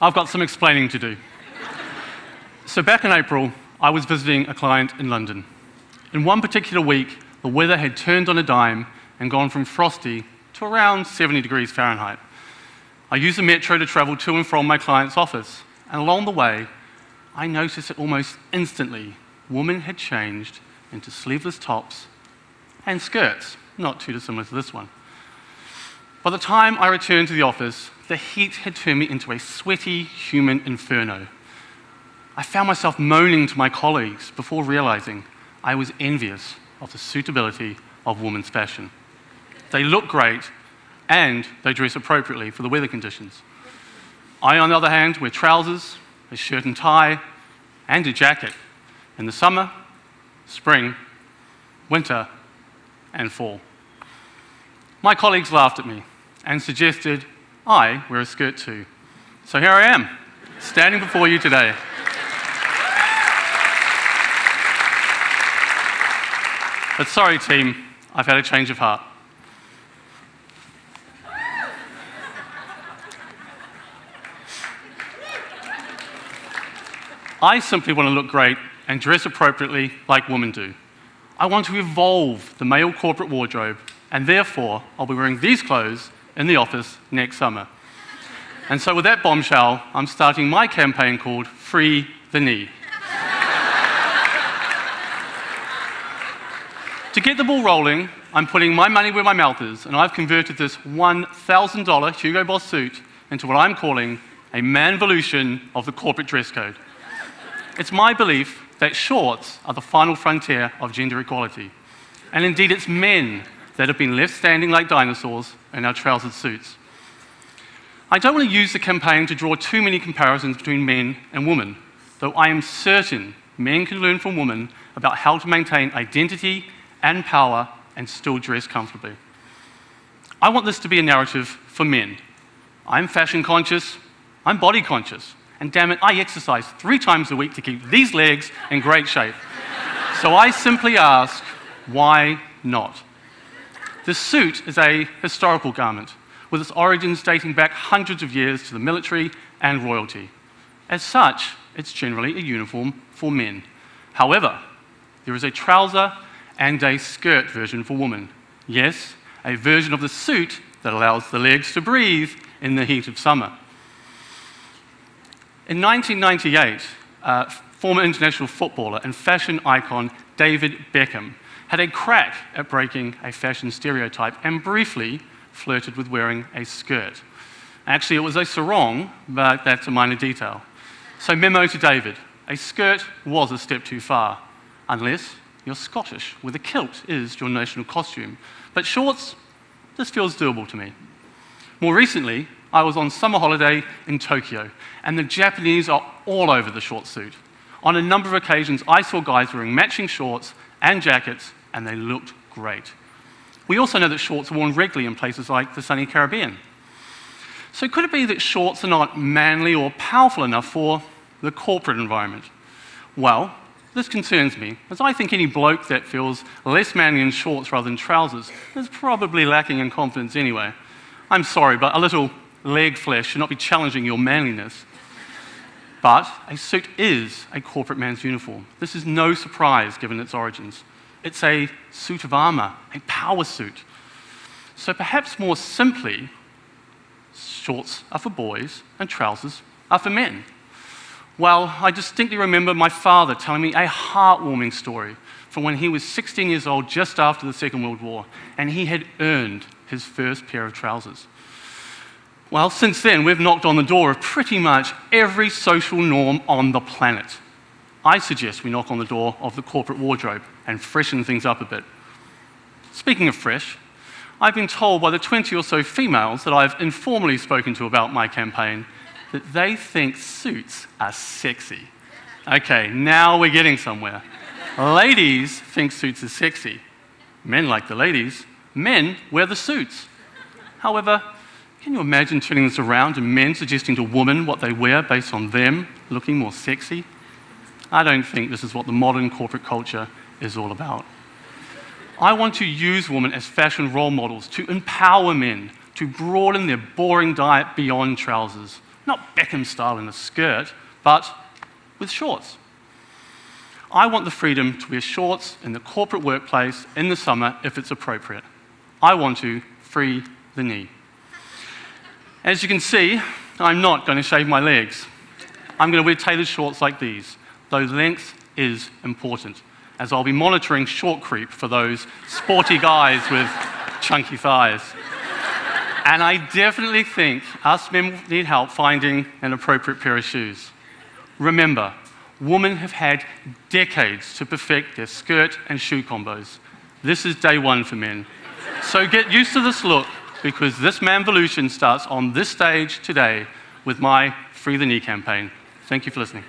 I've got some explaining to do. So back in April, I was visiting a client in London. In one particular week, the weather had turned on a dime and gone from frosty to around 70 degrees Fahrenheit. I used the metro to travel to and from my client's office, and along the way, I noticed that almost instantly, women had changed into sleeveless tops and skirts, not too dissimilar to this one. By the time I returned to the office, the heat had turned me into a sweaty human inferno. I found myself moaning to my colleagues before realizing I was envious of the suitability of women's fashion. They look great, and they dress appropriately for the weather conditions. I, on the other hand, wear trousers, a shirt and tie, and a jacket in the summer, spring, winter, and fall. My colleagues laughed at me and suggested I wear a skirt too. So here I am, standing before you today. But sorry, team, I've had a change of heart. I simply want to look great and dress appropriately like women do. I want to evolve the male corporate wardrobe, and therefore I'll be wearing these clothes in the office next summer. And so with that bombshell, I'm starting my campaign called Free the Knee. To get the ball rolling, I'm putting my money where my mouth is, and I've converted this $1,000 Hugo Boss suit into what I'm calling a manvolution of the corporate dress code. It's my belief that shorts are the final frontier of gender equality. And indeed, it's men that have been left standing like dinosaurs in our trousered suits. I don't want to use the campaign to draw too many comparisons between men and women, though I am certain men can learn from women about how to maintain identity and power and still dress comfortably. I want this to be a narrative for men. I'm fashion conscious, I'm body conscious, and damn it, I exercise 3 times a week to keep these legs in great shape. So I simply ask, why not? The suit is a historical garment, with its origins dating back hundreds of years to the military and royalty. As such, it's generally a uniform for men. However, there is a trouser and a skirt version for women. Yes, a version of the suit that allows the legs to breathe in the heat of summer. In 1998, former international footballer and fashion icon David Beckham had a crack at breaking a fashion stereotype and briefly flirted with wearing a skirt. Actually, it was a sarong, but that's a minor detail. So memo to David, a skirt was a step too far, unless you're Scottish, where the kilt is your national costume. But shorts, this feels doable to me. More recently, I was on summer holiday in Tokyo, and the Japanese are all over the short suit. On a number of occasions, I saw guys wearing matching shorts and jackets, and they looked great. We also know that shorts are worn regularly in places like the sunny Caribbean. So could it be that shorts are not manly or powerful enough for the corporate environment? Well, this concerns me, as I think any bloke that feels less manly in shorts rather than trousers is probably lacking in confidence anyway. I'm sorry, but a little leg flesh should not be challenging your manliness. But a suit is a corporate man's uniform. This is no surprise given its origins. It's a suit of armor, a power suit. So perhaps more simply, shorts are for boys and trousers are for men. Well, I distinctly remember my father telling me a heartwarming story from when he was 16 years old, just after the Second World War, and he had earned his first pair of trousers. Well, since then, we've knocked on the door of pretty much every social norm on the planet. I suggest we knock on the door of the corporate wardrobe and freshen things up a bit. Speaking of fresh, I've been told by the 20 or so females that I've informally spoken to about my campaign that they think suits are sexy. Okay, now we're getting somewhere. Ladies think suits are sexy. Men like the ladies. Men wear the suits. However, can you imagine turning this around and men suggesting to women what they wear based on them looking more sexy? I don't think this is what the modern corporate culture is all about. I want to use women as fashion role models to empower men, to broaden their boring diet beyond trousers. Not Beckham style in a skirt, but with shorts. I want the freedom to wear shorts in the corporate workplace in the summer if it's appropriate. I want to free the knee. As you can see, I'm not going to shave my legs. I'm going to wear tailored shorts like these, though length is important, as I'll be monitoring short creep for those sporty guys with chunky thighs. And I definitely think us men need help finding an appropriate pair of shoes. Remember, women have had decades to perfect their skirt and shoe combos. This is day one for men. So get used to this look, because this manvolution starts on this stage today with my Free the Knee campaign. Thank you for listening.